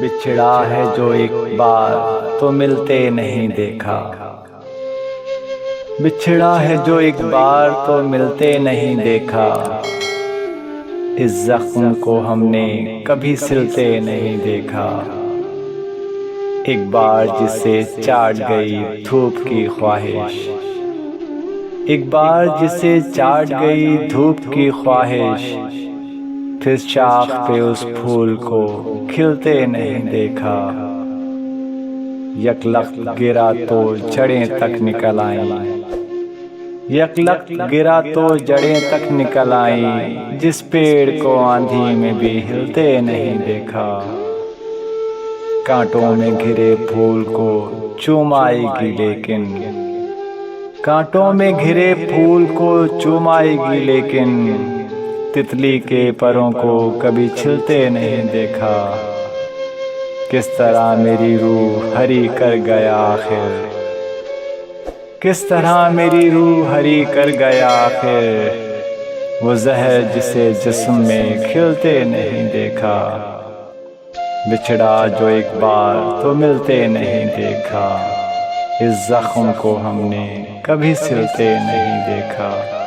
बिछड़ा है जो एक बार तो मिलते नहीं देखा। बिछड़ा है जो एक बार तो मिलते नहीं देखा। इस जख्म को हमने कभी सिलते नहीं देखा। एक बार जिसे चाट गई धूप की ख्वाहिश, एक बार जिसे चाट गई धूप की ख्वाहिश, फिर शाख पे उस फूल को खिलते नहीं देखा। यकलख्त गिरा तो जड़ें तक निकल आईं, यकलख्त गिरा तो जड़ें तक निकल आईं, जिस पेड़ को आंधी में भी हिलते नहीं देखा। कांटों में घिरे फूल को चूम आएगी लेकिन, कांटों में घिरे फूल को चूम आएगी लेकिन, तितली के परों को कभी छिलते नहीं देखा। किस तरह मेरी रूह हरी कर गया आखिर, किस तरह मेरी रूह हरी कर गया आखिर, वो जहर जिसे जिस्म में खिलते नहीं देखा। बिछड़ा जो एक बार तो मिलते नहीं देखा। इस जख्म को हमने कभी सिलते नहीं देखा।